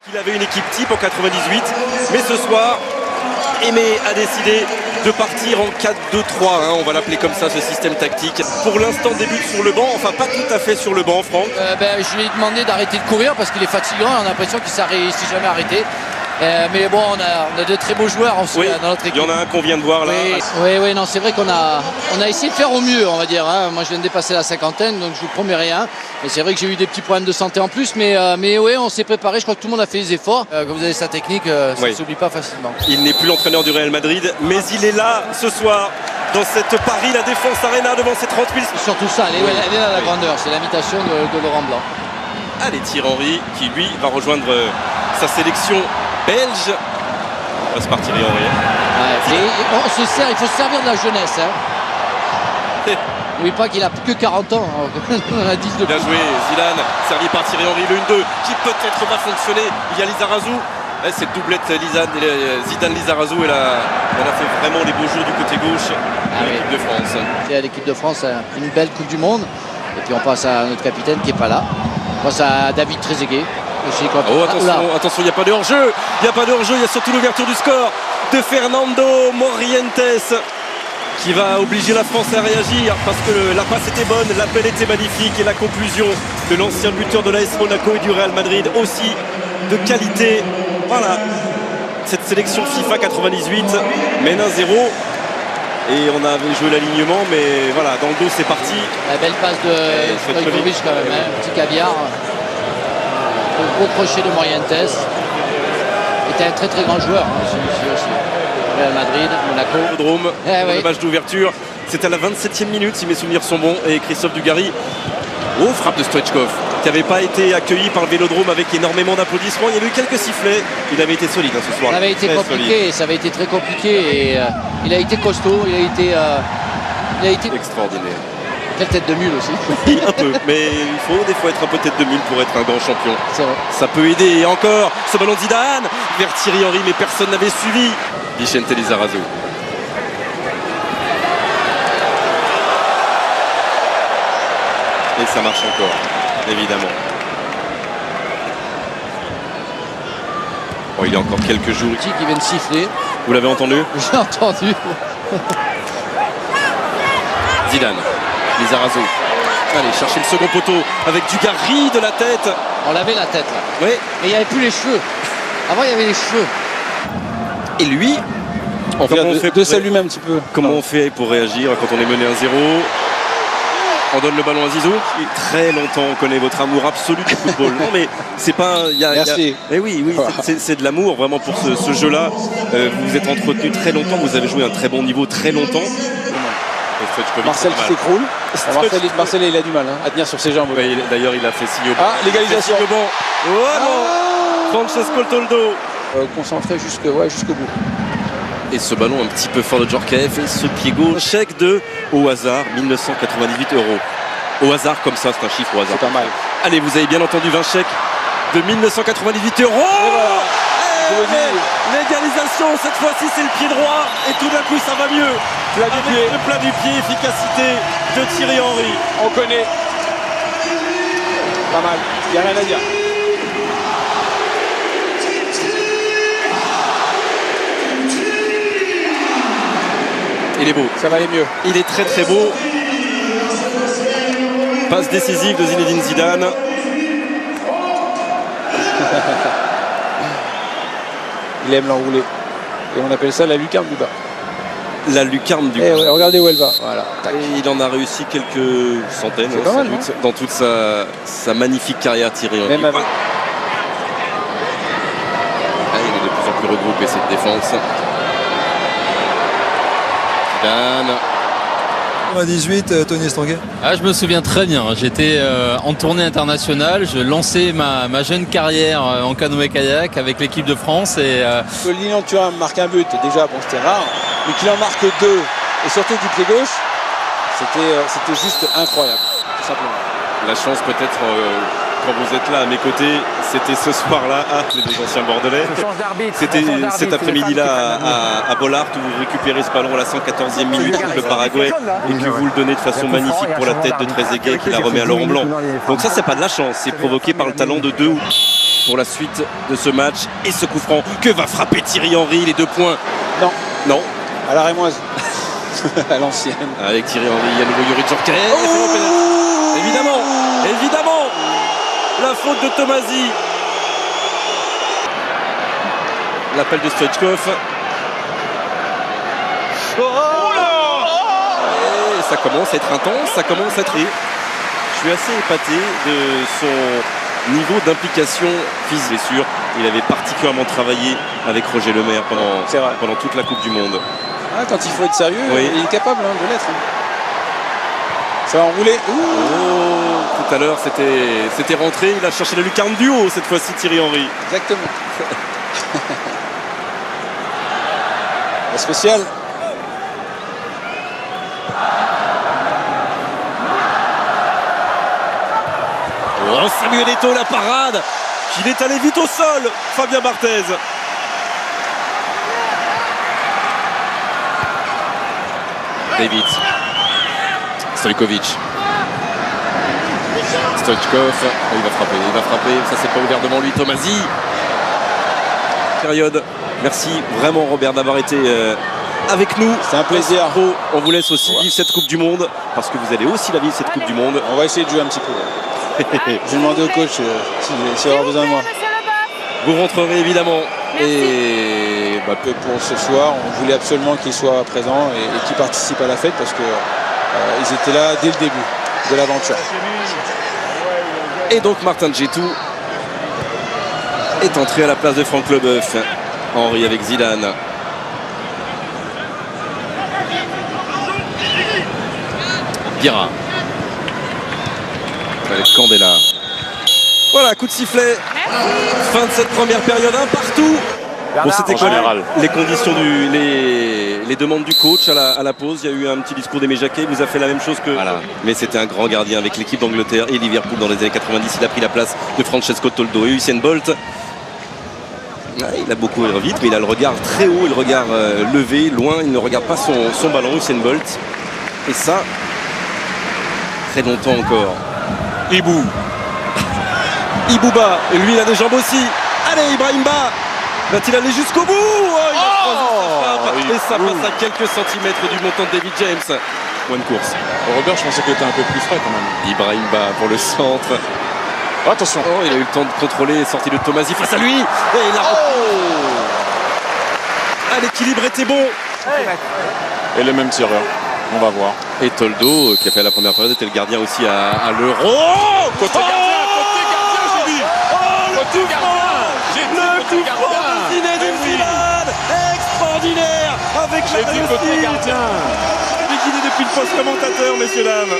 Il avait une équipe type en 98, mais ce soir, Aimé a décidé de partir en 4-2-3, on va l'appeler comme ça, ce système tactique. Pour l'instant, débute sur le banc, enfin pas tout à fait sur le banc, Franck. Je lui ai demandé d'arrêter de courir parce qu'il est fatigant, on a l'impression qu'il ne s'est jamais arrêté. Mais bon, on a de très beaux joueurs dans notre équipe. Il y en a un qu'on vient de voir là. Oui, non, c'est vrai qu'on a essayé de faire au mieux, on va dire. Moi, je viens de dépasser la cinquantaine, donc je vous promets rien. Mais c'est vrai que j'ai eu des petits problèmes de santé en plus. Mais oui, on s'est préparé. Je crois que tout le monde a fait les efforts. Quand vous avez sa technique, ça ne s'oublie pas facilement. Il n'est plus l'entraîneur du Real Madrid, mais il est là ce soir dans cette Paris, la Défense Arena, devant ses 30 000. Surtout ça, elle est là la grandeur. C'est l'imitation de Laurent Blanc. Allez, Thierry Henry qui lui va rejoindre sa sélection belge. On va se partir Henry. Il faut se servir de la jeunesse. N'oubliez pas qu'il a plus que 40 ans. On a 10 de plus. Bien joué, Zidane, servi par Thierry Henry, le 1-2, qui peut-être va fonctionner. Il y a Lizarazu. Cette doublette Zidane-Lizarazu, elle a fait vraiment les beaux jours du côté gauche de l'équipe de France. L'équipe de France a une belle Coupe du Monde. Et puis on passe à notre capitaine qui n'est pas là. On passe à David Trezeguet. Attention, il n'y a pas de hors-jeu. Il y a surtout l'ouverture du score de Fernando Morientes qui va obliger la France à réagir parce que la passe était bonne, l'appel était magnifique et la conclusion de l'ancien buteur de l'AS Monaco et du Real Madrid aussi de qualité. Voilà, cette sélection FIFA 98 mène 1-0 et on avait joué l'alignement, mais voilà, dans le dos c'est parti. La belle passe de Stojkovic quand même, un petit caviar. Gros crochet de Morientes. Était un très très grand joueur, celui-ci aussi. Real Madrid, Monaco. Le match d'ouverture. C'était à la 27e minute, si mes souvenirs sont bons. Et Christophe Dugarry. Frappe de Stoichkov, qui n'avait pas été accueilli par le Vélodrome avec énormément d'applaudissements. Il y a eu quelques sifflets. Il avait été solide ce soir. Ça avait été compliqué, ça avait été très compliqué. Et il a été costaud, il a été extraordinaire. Quelle tête de mule aussi. Un peu, mais il faut des fois être un peu tête de mule pour être un grand champion. C'est vrai. Ça peut aider. Et encore, ce ballon de Zidane vers Thierry Henry, mais personne n'avait suivi. Vicente Lizarazu. Et ça marche encore, évidemment. Bon, il y a encore quelques jours. Qui vient de siffler. Vous l'avez entendu? J'ai entendu. Zidane. Lizarazu. Allez, chercher le second poteau avec Dugarry de la tête. On l'avait la tête là. Oui. Mais il n'y avait plus les cheveux. Avant, il y avait les cheveux. Et lui, on fait de s'allumer un petit peu. Comment on fait pour réagir quand on est mené 1-0? On donne le ballon à Zizou. Très longtemps, on connaît votre amour absolu du football. Non, mais c'est pas. Merci. Mais oui, c'est de l'amour vraiment pour ce jeu-là. Vous vous êtes entretenu très longtemps. Vous avez joué à un très bon niveau très longtemps. Marcel qui s'écroule. Marcel, il a du mal à tenir sur ses jambes. Ouais, d'ailleurs, il a fait signe au banc. L'égalisation. Oh non, Francesco Toldo. Concentré jusqu'au bout. Et ce ballon un petit peu fort de Djorkaeff et ce pied gauche. Un chèque de, au hasard, 1998 €. Au hasard comme ça, c'est un chiffre au hasard. C'est pas mal. Allez, vous avez bien entendu 20 chèques de 1998 €. L'égalisation, cette fois-ci c'est le pied droit et tout d'un coup ça va mieux. Le plat du pied, efficacité de Thierry Henry. On connaît. Pas mal, il n'y a rien à dire. Il est beau. Ça va aller mieux. Il est très très beau. Passe décisive de Zinedine Zidane. Il aime l'enrouler. Et on appelle ça la lucarne du bas. La lucarne du bas. Regardez où elle va. Voilà. Et il en a réussi quelques centaines dans toute sa magnifique carrière, Thierry Henry. Même avec... Il est de plus en plus regroupé cette défense. Zidane. 98, Tony Estanguet. Je me souviens très bien, j'étais en tournée internationale, je lançais ma jeune carrière en canoë-kayak avec l'équipe de France et que Lilian Thuram marque un but, déjà bon c'était rare, mais qu'il en marque deux et surtout du pied gauche, c'était juste incroyable, tout simplement. La chance peut-être quand vous êtes là à mes côtés, c'était ce soir-là, les deux anciens Bordelais. C'était cet après-midi-là à Bollard où vous récupérez ce ballon à la 114e minute contre le Paraguay et que vous le donnez de façon magnifique pour la tête de Trezeguet qui la remet à Laurent Blanc. Donc ça, c'est pas de la chance, c'est provoqué par le talent de deux ou pour la suite de ce match et ce coup franc que va frapper Thierry Henry, les 2 points. Non, Non, à la Rémoise. À l'ancienne. avec Thierry Henry, il y a nouveau Yuri Djorkaeff. Évidemment, évidemment, la faute de Tomasi. L'appel de Stoichkov. Et ça commence à être intense, ça commence à être... Je suis assez épaté de son niveau d'implication physique, c'est sûr. Il avait particulièrement travaillé avec Roger Lemaire pendant toute la Coupe du Monde. Ah, quand il faut être sérieux, Oui. il est capable de l'être. Ça va enrouler. Oh, tout à l'heure, c'était rentré. Il a cherché la lucarne du haut, cette fois-ci, Thierry Henry. Exactement. La spéciale. Oh, Samuel Eto'o, la parade. Il est allé vite au sol, Fabien Barthez. David. Stojkovic. Stoichkov. Oh, il va frapper. Ça c'est pas ouvert devant lui, Tomasi. Période. Merci vraiment Robert d'avoir été avec nous. C'est un plaisir. On vous laisse aussi vivre cette Coupe du Monde parce que vous allez aussi la vivre cette Coupe du Monde. On va essayer de jouer un petit peu. Je vais demander au coach s'il aura besoin de moi. Vous rentrerez évidemment. Merci. Et Pour ce soir, on voulait absolument qu'il soit présent et qu'il participe à la fête parce que ils étaient là dès le début de l'aventure. Et donc Martin Djetou est entré à la place de Franck Leboeuf. Henry avec Zidane. Guerra. Avec Candela. Voilà, coup de sifflet. Fin de cette première période, un partout. Bon, c'était quoi les conditions les demandes du coach à la pause? Il y a eu un petit discours d'Aimé Jacquet, il vous a fait la même chose que... Voilà. Mais c'était un grand gardien avec l'équipe d'Angleterre et Liverpool dans les années 90. Il a pris la place de Francesco Toldo et Usain Bolt. Il a beaucoup vite, mais il a le regard très haut, le regard levé, loin. Il ne regarde pas son ballon, Usain Bolt. Et ça, très longtemps encore. Ibou. Ibouba, et lui il a des jambes aussi. Allez, Ibrahimba. Va-t-il aller jusqu'au bout? Il a croisé sa frappe. Et ça passe à quelques centimètres du montant de David James. Bonne course. Robert, je pensais qu'il était un peu plus frais quand même. Ibrahimba pour le centre. Oh, attention. Oh, il a eu le temps de contrôler, sortie de Tomasi face à lui. Et il a l'équilibre était bon. Et le même tireur. On va voir. Et Toldo, qui a fait la première période, était le gardien aussi à l'Euro. Côté gardien, j'ai dit. Le coup franc de Zinedine Zidane. Extraordinaire. Avec la J'ai dit côté gardien. Je l'ai guidé depuis le poste commentateur, messieurs, dames.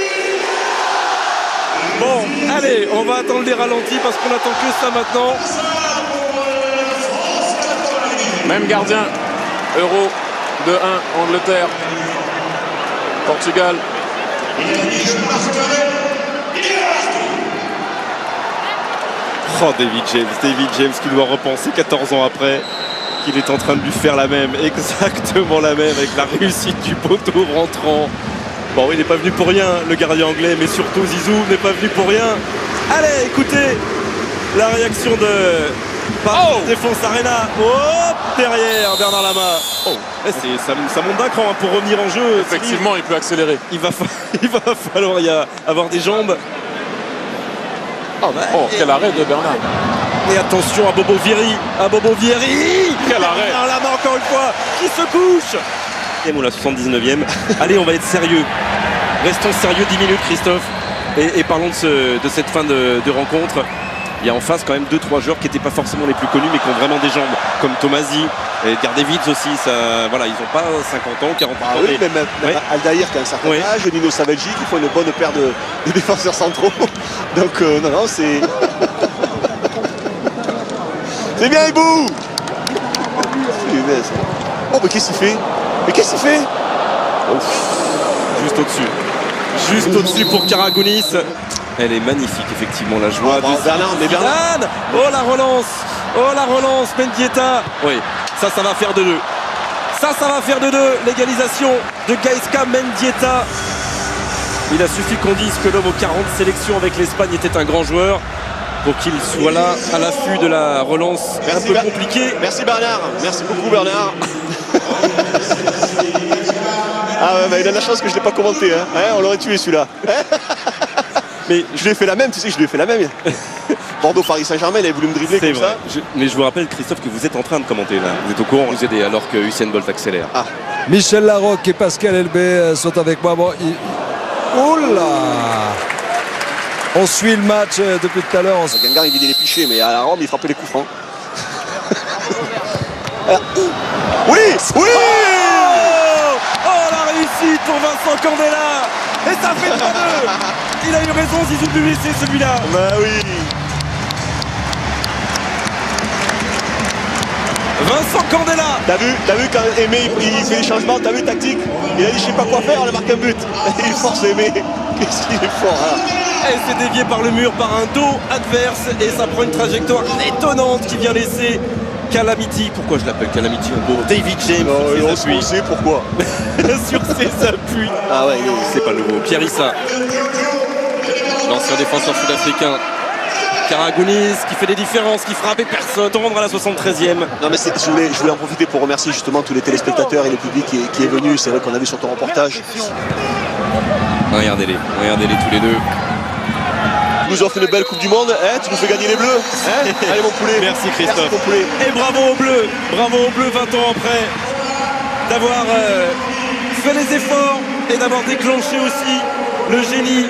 Bon, allez, on va attendre les ralentis parce qu'on attend que ça maintenant. Même gardien. Euro 2-1, Angleterre. Portugal. Oh, David James qui doit repenser 14 ans après qu'il est en train de lui faire la même, exactement la même, avec la réussite du poteau rentrant. Bon, il n'est pas venu pour rien, le gardien anglais, mais surtout Zizou n'est pas venu pour rien. Allez, écoutez la réaction de Défense Arena. Oh, derrière Bernard Lama. Oh, ça monte d'un cran hein, pour revenir en jeu. Effectivement, il peut accélérer. Il va falloir avoir des jambes. Oh, quel arrêt de Bernard. Et attention à Bobo Vieri. Quel arrêt. Bernard Lama encore une fois qui se couche. Et la 79e. Allez, on va être sérieux. Restons sérieux 10 minutes, Christophe. Et parlons de cette fin de rencontre. Il y a en face quand même 2-3 joueurs qui n'étaient pas forcément les plus connus mais qui ont vraiment des jambes, comme Tomasi et Edgar Davids aussi. Voilà, ils n'ont pas 50 ans, 40 ans. Oui, mais même Aldaïr qui a un certain âge, Nino Savelji qui font une bonne paire de défenseurs centraux. Donc non, c'est... C'est bien Ibou. Oh, mais qu'est-ce qu'il fait? Juste au-dessus pour Karagounis. Elle est magnifique, effectivement, la joie de Zidane. Oh, la relance, Mendieta. Oui, ça va faire de 2. Ça va faire de 2. L'égalisation de Gaizka Mendieta. Il a suffi qu'on dise que l'homme aux 40 sélections avec l'Espagne était un grand joueur. pour qu'il soit là à l'affût de la relance un peu compliquée. Merci Bernard, merci beaucoup Bernard. Ah ouais, bah, il a de la chance que je ne l'ai pas commenté, hein. Hein, on l'aurait tué celui-là. Hein. Mais je lui ai fait la même, tu sais, je lui ai fait la même. Bordeaux Paris Saint-Germain, il avait voulu me dribbler comme vrai. ça. Mais je vous rappelle, Christophe, que vous êtes en train de commenter là. Vous êtes au courant, vous aidez alors que Usain Bolt accélère. Ah. Michel Larocque et Pascal Elbé sont avec moi. Bon, oula! On suit le match depuis tout à l'heure. Guingamp il vidait les pichets, mais à la Rome il frappait les coups francs. Oui! Oui! Oh la réussite pour Vincent Candela. Et ça fait 3-2. Il a eu raison, Zizou de lui laisser celui-là. Bah oui! Vincent Candela. T'as vu quand Aimé il fait les changements, t'as vu tactique? Il a dit je sais pas quoi faire, on a marqué un but. Il force Aimé. Qu'est-ce qu'il est fort hein. Elle s'est déviée par le mur, par un dos adverse. Et ça prend une trajectoire étonnante qui vient laisser Calamity. Pourquoi je l'appelle Calamity en gros David James sur ses on sait pourquoi. sur ses appuis. Ah ouais, C'est pas nouveau. Pierre Issa, l'ancien défenseur sud-africain. Karagounis qui fait des différences, qui frappe et personne. Tendre à la 73e. Non mais je voulais en profiter pour remercier justement tous les téléspectateurs et le public qui est venu. C'est vrai qu'on a vu sur ton reportage. Regardez-les tous les deux. Tu nous offres une belle Coupe du Monde, hein, tu nous fais gagner les Bleus. Hein. Allez mon poulet. Merci Christophe. Merci, mon poulet. Et bravo aux Bleus 20 ans après, d'avoir fait les efforts et d'avoir déclenché aussi le génie